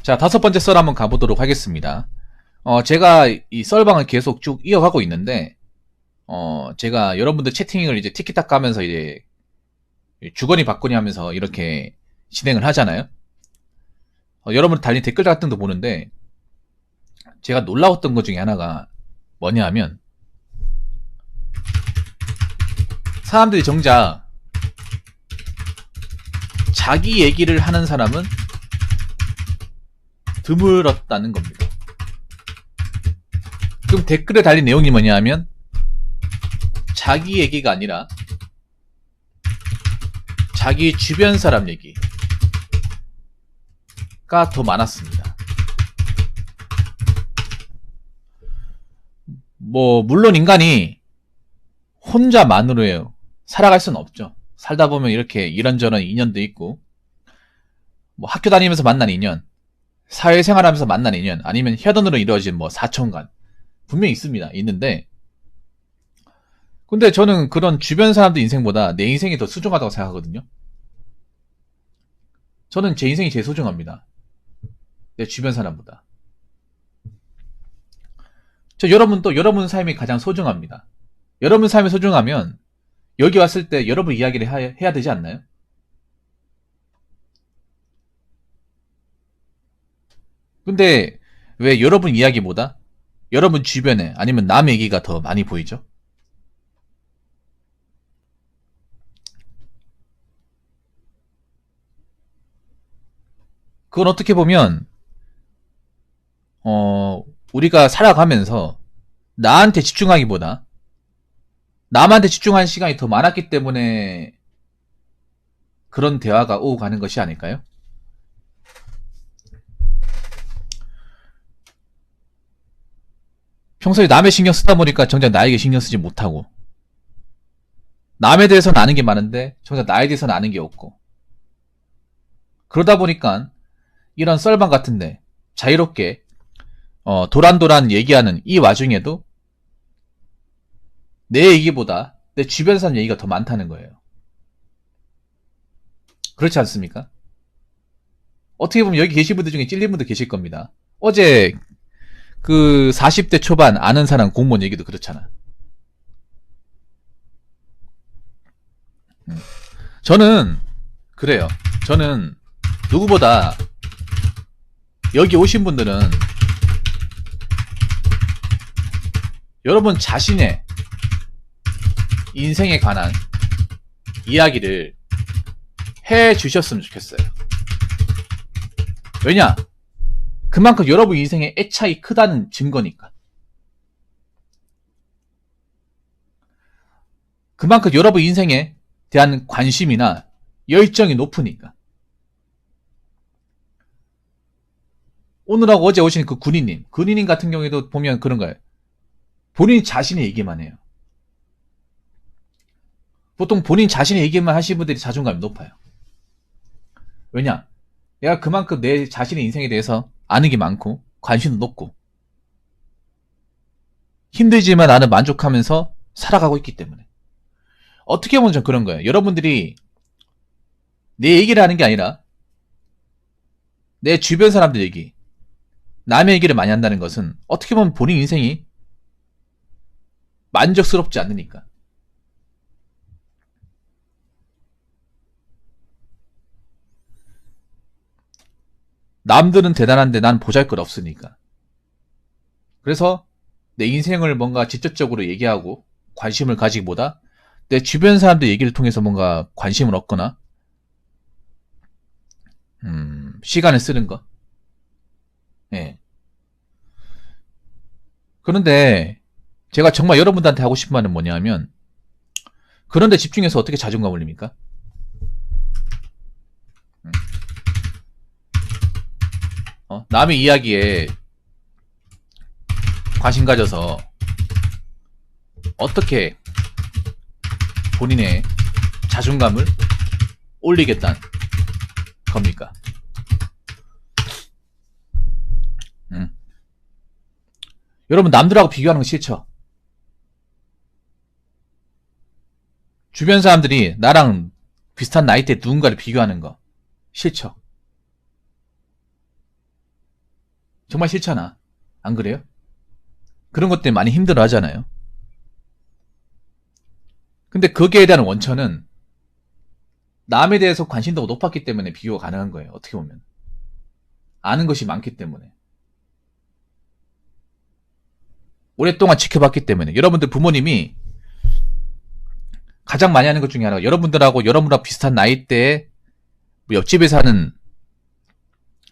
자, 다섯 번째 썰 한번 가보도록 하겠습니다. 제가 이 썰방을 계속 쭉 이어가고 있는데, 제가 여러분들 채팅을 이제 티키타카 하면서 이제 주거니 받거니 하면서 이렇게 진행을 하잖아요. 여러분 달린 댓글 같은 거 보는데, 제가 놀라웠던 것 중에 하나가 뭐냐 하면, 사람들이 정작 자기 얘기를 하는 사람은 드물었다는 겁니다. 그럼 댓글에 달린 내용이 뭐냐 하면 자기 얘기가 아니라 자기 주변 사람 얘기가 더 많았습니다. 물론 인간이 혼자만으로 살아갈 수는 없죠. 살다 보면 이렇게 이런저런 인연도 있고, 학교 다니면서 만난 인연, 사회생활하면서 만난 인연, 아니면 혈연으로 이루어진 사촌간 분명히 있습니다. 있는데, 근데 저는 그런 주변 사람들 인생보다 내 인생이 더 소중하다고 생각하거든요. 저는 제 인생이 제일 소중합니다. 내 주변 사람보다. 여러분도 여러분 삶이 가장 소중합니다. 여러분 삶이 소중하면 여기 왔을 때 여러분 이야기를 해야 되지 않나요? 근데 왜 여러분 이야기보다 여러분 주변에 아니면 남 얘기가 더 많이 보이죠? 그건 어떻게 보면 우리가 살아가면서 나한테 집중하기보다 남한테 집중하는 시간이 더 많았기 때문에 그런 대화가 오고 가는 것이 아닐까요? 평소에 남의 신경 쓰다 보니까 정작 나에게 신경 쓰지 못하고, 남에 대해서는 아는 게 많은데 정작 나에 대해서는 아는 게 없고, 그러다 보니까 이런 썰방 같은데 자유롭게 도란도란 얘기하는 이 와중에도 내 얘기보다 내 주변 사람 얘기가 더 많다는 거예요. 그렇지 않습니까? 어떻게 보면 여기 계신 분들 중에 찔린 분들 계실 겁니다. 어제 그 40대 초반 아는 사람 공무원 얘기도 그렇잖아. 저는 그래요. 저는 누구보다 여기 오신 분들은 여러분 자신의 인생에 관한 이야기를 해 주셨으면 좋겠어요. 왜냐? 그만큼 여러분 인생의 애착이 크다는 증거니까. 그만큼 여러분 인생에 대한 관심이나 열정이 높으니까. 오늘하고 어제 오신 그 군인님 같은 경우에도 보면 그런 거예요. 본인 자신의 얘기만 해요. 보통 본인 자신의 얘기만 하시는 분들이 자존감이 높아요. 왜냐? 내가 그만큼 내 자신의 인생에 대해서 아는 게 많고 관심도 높고 힘들지만 나는 만족하면서 살아가고 있기 때문에. 어떻게 보면 좀 그런 거예요. 여러분들이 내 얘기를 하는 게 아니라 내 주변 사람들 얘기, 남의 얘기를 많이 한다는 것은 어떻게 보면 본인 인생이 만족스럽지 않으니까. 남들은 대단한데 난 보잘것 없으니까. 그래서 내 인생을 뭔가 직접적으로 얘기하고 관심을 가지기보다 내 주변 사람들 얘기를 통해서 뭔가 관심을 얻거나 시간을 쓰는 거. 예. 그런데 제가 정말 여러분들한테 하고 싶은 말은 뭐냐면, 그런데 집중해서 어떻게 자존감 올립니까? 남의 이야기에 관심 가져서 어떻게 본인의 자존감을 올리겠다는 겁니까? 여러분 남들하고 비교하는 거 싫죠? 주변 사람들이 나랑 비슷한 나이대 누군가를 비교하는 거 싫죠? 정말 싫잖아. 안 그래요? 그런 것 때문에 많이 힘들어 하잖아요. 근데 거기에 대한 원천은 남에 대해서 관심도가 높았기 때문에 비교가 가능한 거예요. 어떻게 보면. 아는 것이 많기 때문에. 오랫동안 지켜봤기 때문에. 여러분들 부모님이 가장 많이 하는 것 중에 하나가 여러분들하고 비슷한 나이대에 뭐 옆집에 사는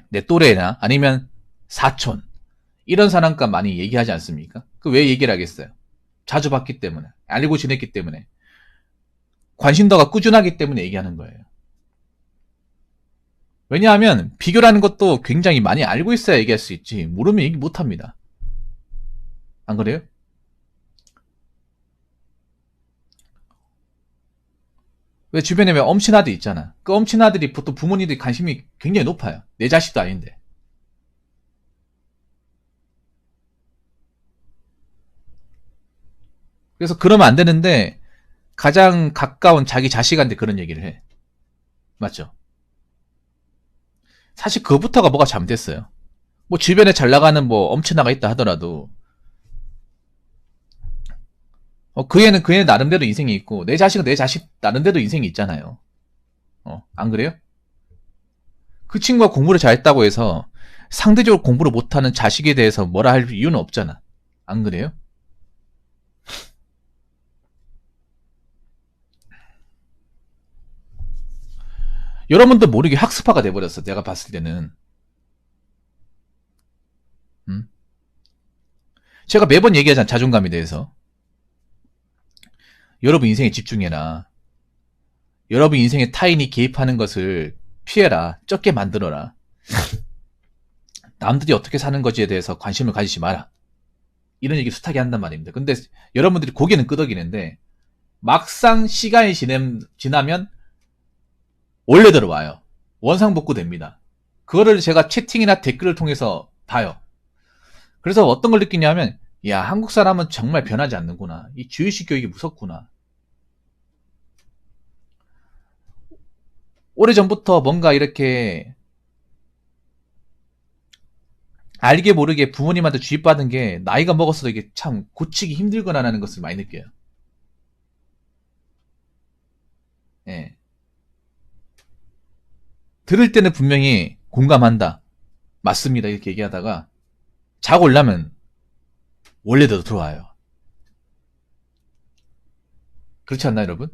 내 또래나 아니면 사촌 이런 사람과 많이 얘기하지 않습니까? 그 왜 얘기를 하겠어요? 자주 봤기 때문에, 알고 지냈기 때문에, 관심도가 꾸준하기 때문에 얘기하는 거예요. 왜냐하면 비교라는 것도 굉장히 많이 알고 있어야 얘기할 수 있지 모르면 얘기 못합니다. 안 그래요? 왜 주변에 왜 엄친 아들 있잖아. 그 엄친 아들이 보통 부모님들이 관심이 굉장히 높아요. 내 자식도 아닌데. 그래서 그러면 안 되는데 가장 가까운 자기 자식한테 그런 얘기를 해. 맞죠? 사실 그부터가 뭐가 잘못됐어요. 뭐 주변에 잘 나가는 뭐 엄친아가 있다 하더라도 그 애는 나름대로 인생이 있고 내 자식은 내 자식 나름대로 인생이 있잖아요. 안 그래요? 그 친구가 공부를 잘했다고 해서 상대적으로 공부를 못하는 자식에 대해서 뭐라 할 이유는 없잖아. 안 그래요? 여러분도 모르게 학습화가 돼버렸어. 내가 봤을 때는. 제가 매번 얘기하잖아. 자존감에 대해서. 여러분 인생에 집중해라. 여러분 인생에 타인이 개입하는 것을 피해라. 적게 만들어라. 남들이 어떻게 사는 거지에 대해서 관심을 가지지 마라. 이런 얘기 숱하게 한단 말입니다. 근데 여러분들이 고개는 끄덕이는데 막상 시간이 지나면 원래대로 와요. 원상복구 됩니다. 그거를 제가 채팅이나 댓글을 통해서 봐요. 그래서 어떤 걸 느끼냐면 야, 한국 사람은 정말 변하지 않는구나. 이 주의식 교육이 무섭구나. 오래전부터 뭔가 이렇게 알게 모르게 부모님한테 주입받은 게 나이가 먹었어도 이게 참 고치기 힘들구나라는 것을 많이 느껴요. 예. 들을 때는 분명히 공감한다. 맞습니다. 이렇게 얘기하다가 자고 올라면 원래대로 들어와요. 그렇지 않나요, 여러분?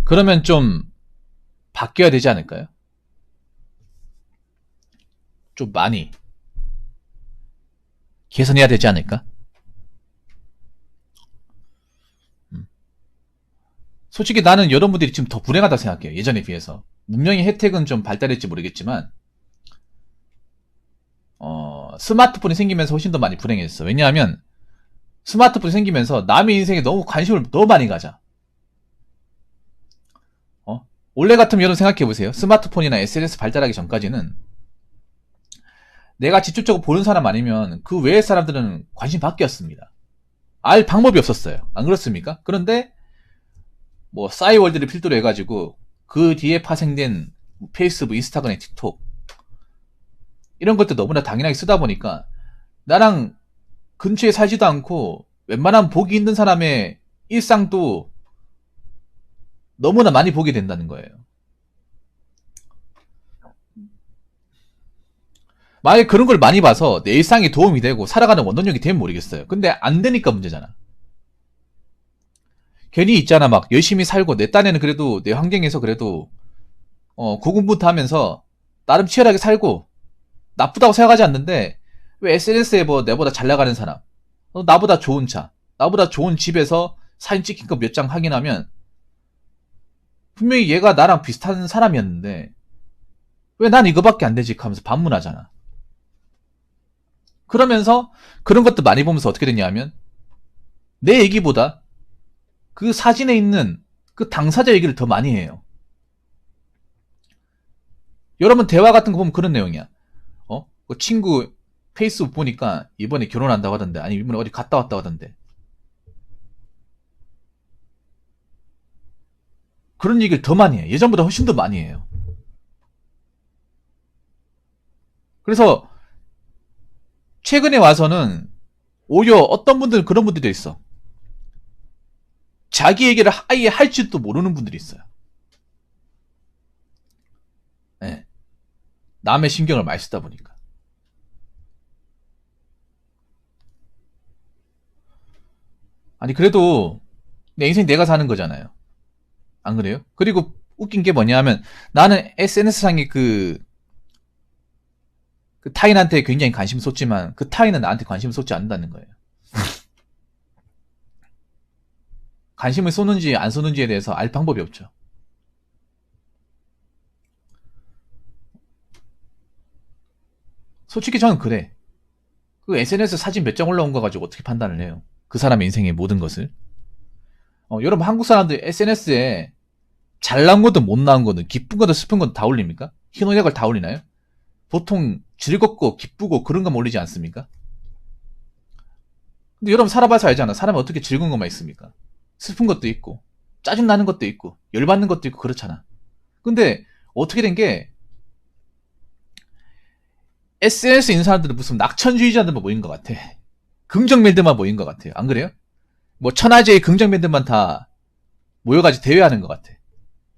그러면 좀 바뀌어야 되지 않을까요? 좀 많이 개선해야 되지 않을까? 솔직히 나는 여러분들이 지금 더 불행하다 생각해요. 예전에 비해서. 문명의 혜택은 좀 발달했지 모르겠지만 스마트폰이 생기면서 훨씬 더 많이 불행했어. 왜냐하면 스마트폰이 생기면서 남의 인생에 너무 관심을 너무 많이 가져. 원래 같으면 여러분 생각해보세요. 스마트폰이나 SNS 발달하기 전까지는 내가 직접적으로 보는 사람 아니면 그 외의 사람들은 관심 밖이었습니다. 알 방법이 없었어요. 안 그렇습니까? 그런데 뭐 싸이월드를 필두로 해가지고 그 뒤에 파생된 페이스북, 인스타그램, 틱톡 이런 것들 너무나 당연하게 쓰다 보니까 나랑 근처에 살지도 않고 웬만한 복이 있는 사람의 일상도 너무나 많이 보게 된다는 거예요. 만약에 그런 걸 많이 봐서 내 일상에 도움이 되고 살아가는 원동력이 되면 모르겠어요. 근데 안 되니까 문제잖아. 괜히 있잖아, 막 열심히 살고 내 딴에는 그래도 내 환경에서 그래도 고군분투하면서 나름 치열하게 살고 나쁘다고 생각하지 않는데 왜 SNS에 뭐 내보다 잘 나가는 사람, 나보다 좋은 차, 나보다 좋은 집에서 사진 찍힌 거 몇 장 확인하면 분명히 얘가 나랑 비슷한 사람이었는데 왜 난 이거밖에 안 되지 하면서 반문하잖아. 그러면서 그런 것도 많이 보면서 어떻게 되냐면 내 얘기보다 그 사진에 있는 그 당사자 얘기를 더 많이 해요. 여러분 대화 같은 거 보면 그런 내용이야. 그 친구 페이스북 보니까 이번에 결혼한다고 하던데, 아니 이번에 어디 갔다 왔다고 하던데. 그런 얘기를 더 많이 해. 예전보다 훨씬 더 많이 해요. 그래서 최근에 와서는 오히려 어떤 분들은 그런 분들도 있어. 자기 얘기를 아예 할지도 모르는 분들이 있어요. 네. 남의 신경을 많이 쓰다 보니까. 아니 그래도 내 인생 내가 사는 거잖아요. 안 그래요? 그리고 웃긴 게 뭐냐면 나는 SNS상에 그 타인한테 굉장히 관심을 쏟지만 그 타인은 나한테 관심을 쏟지 않는다는 거예요. 관심을 쏟는지 안 쏟는지에 대해서 알 방법이 없죠. 솔직히 저는 그래. 그 SNS 사진 몇 장 올라온 거 가지고 어떻게 판단을 해요? 그 사람의 인생의 모든 것을. 여러분 한국 사람들 SNS에 잘 나온 거든 못 나온 거든 기쁜 거든 슬픈 거든 다 올립니까? 희노애락을 다 올리나요? 보통 즐겁고 기쁘고 그런 거 올리지 않습니까? 근데 여러분 살아봐서 알잖아. 사람이 어떻게 즐거운 것만 있습니까? 슬픈 것도 있고 짜증나는 것도 있고 열받는 것도 있고 그렇잖아. 근데 어떻게 된 게 SNS에 있는 사람들은 무슨 낙천주의자들만 모인 것 같아. 긍정맨들만 모인 것 같아요. 안 그래요? 뭐 천하제의 긍정맨들만 다 모여가지고 대회하는 것 같아.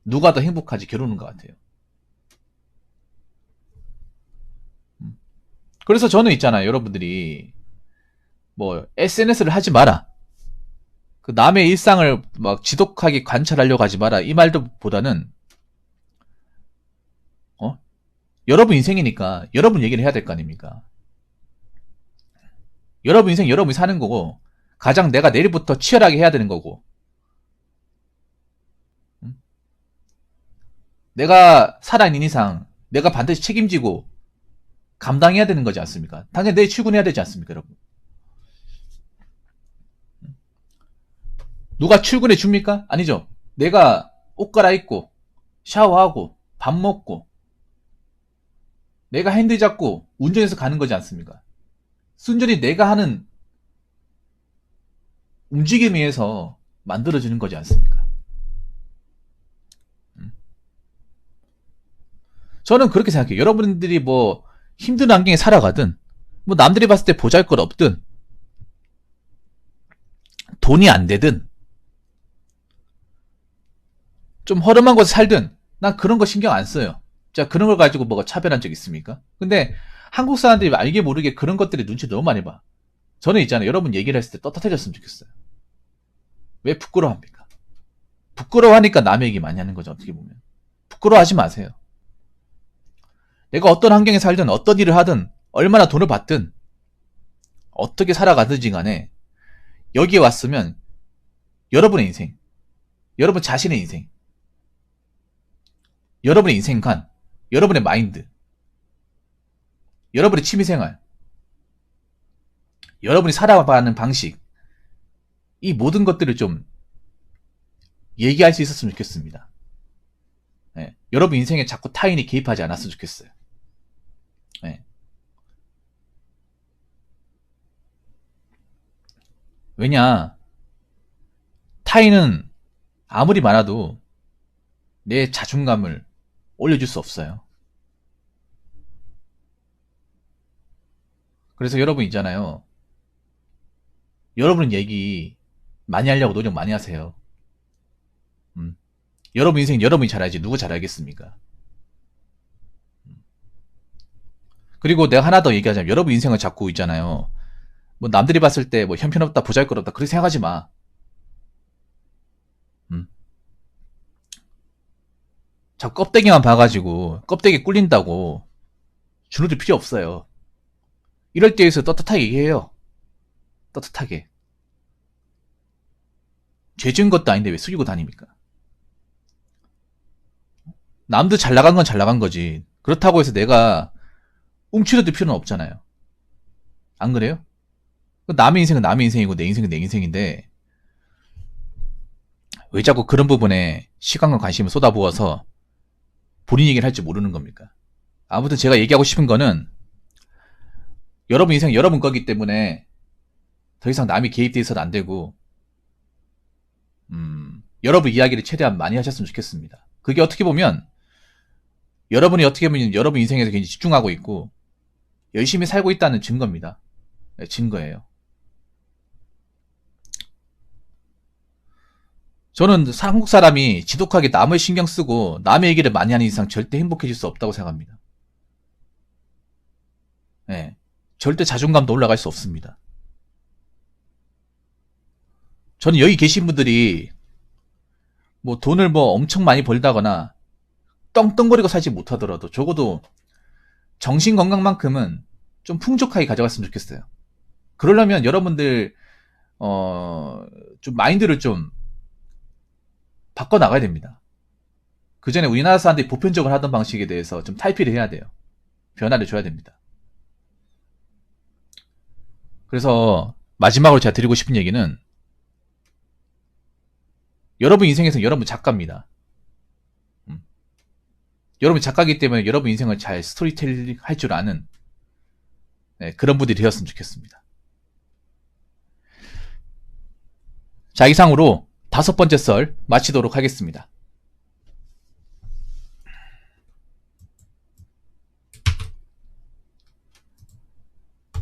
누가 더 행복하지 겨루는 것 같아요. 그래서 저는 있잖아요. 여러분들이 뭐 SNS를 하지 마라. 그 남의 일상을 막 지독하게 관찰하려고 하지 마라. 이 말도 보다는 여러분 인생이니까 여러분 얘기를 해야 될 거 아닙니까? 여러분 인생 여러분이 사는 거고 가장 내가 내일부터 치열하게 해야 되는 거고 내가 살아있는 이상 내가 반드시 책임지고 감당해야 되는 거지 않습니까? 당연히 내일 출근해야 되지 않습니까, 여러분? 누가 출근해 줍니까? 아니죠. 내가 옷 갈아입고 샤워하고 밥 먹고 내가 핸들 잡고 운전해서 가는 거지 않습니까? 순전히 내가 하는 움직임에 의해서 만들어지는 거지 않습니까? 저는 그렇게 생각해요. 여러분들이 뭐 힘든 환경에 살아가든 뭐 남들이 봤을 때 보잘것 없든 돈이 안 되든 좀 허름한 곳에 살든 난 그런 거 신경 안 써요. 자, 그런 걸 가지고 뭐가 차별한 적 있습니까? 근데 한국 사람들이 알게 모르게 그런 것들이 눈치 너무 많이 봐. 저는 있잖아요. 여러분 얘기를 했을 때 떳떳해졌으면 좋겠어요. 왜 부끄러워합니까? 부끄러워하니까 남의 얘기 많이 하는 거죠. 어떻게 보면. 부끄러워하지 마세요. 내가 어떤 환경에 살든 어떤 일을 하든 얼마나 돈을 받든 어떻게 살아가든지 간에 여기에 왔으면 여러분의 인생, 여러분 자신의 인생, 여러분의 인생관, 여러분의 마인드, 여러분의 취미생활, 여러분이 살아가는 방식, 이 모든 것들을 좀 얘기할 수 있었으면 좋겠습니다. 네. 여러분 인생에 자꾸 타인이 개입하지 않았으면 좋겠어요. 네. 왜냐, 타인은 아무리 많아도 내 자존감을 올려줄 수 없어요. 그래서 여러분 있잖아요. 여러분 얘기 많이 하려고 노력 많이 하세요. 여러분 인생 여러분이 잘 알지 누구 잘 알겠습니까? 그리고 내가 하나 더 얘기하자면 여러분 인생을 자꾸 있잖아요. 뭐 남들이 봤을 때 뭐 형편없다 보잘것없다 그렇게 생각하지 마. 자꾸 껍데기만 봐가지고 껍데기 꿀린다고 주눅들 필요 없어요. 이럴 때에서 떳떳하게 얘기해요. 떳떳하게. 죄 지은 것도 아닌데 왜 숙이고 다닙니까? 남들 잘 나간 건 잘 나간 거지. 그렇다고 해서 내가 움츠러들 필요는 없잖아요. 안 그래요? 남의 인생은 남의 인생이고 내 인생은 내 인생인데 왜 자꾸 그런 부분에 시간과 관심을 쏟아부어서 본인 얘기를 할 줄 모르는 겁니까? 아무튼 제가 얘기하고 싶은 거는 여러분 인생 여러분 거기 때문에 더 이상 남이 개입돼 있어도 안 되고 여러분 이야기를 최대한 많이 하셨으면 좋겠습니다. 그게 어떻게 보면 여러분이 어떻게 보면 여러분 인생에서 굉장히 집중하고 있고 열심히 살고 있다는 증거입니다. 네, 증거예요. 저는 한국 사람이 지독하게 남을 신경 쓰고 남의 얘기를 많이 하는 이상 절대 행복해질 수 없다고 생각합니다. 네, 절대 자존감도 올라갈 수 없습니다. 저는 여기 계신 분들이 뭐 돈을 뭐 엄청 많이 벌다거나 떵떵거리고 살지 못하더라도 적어도 정신 건강만큼은 좀 풍족하게 가져갔으면 좋겠어요. 그러려면 여러분들 좀 마인드를 좀 바꿔 나가야 됩니다. 그 전에 우리나라 사람들이 보편적으로 하던 방식에 대해서 좀 탈피를 해야 돼요. 변화를 줘야 됩니다. 그래서 마지막으로 제가 드리고 싶은 얘기는 여러분 인생에서 여러분 작가입니다. 여러분 작가이기 때문에 여러분 인생을 잘 스토리텔링 할 줄 아는 네, 그런 분들이 되었으면 좋겠습니다. 자, 이상으로 5번째 썰 마치도록 하겠습니다.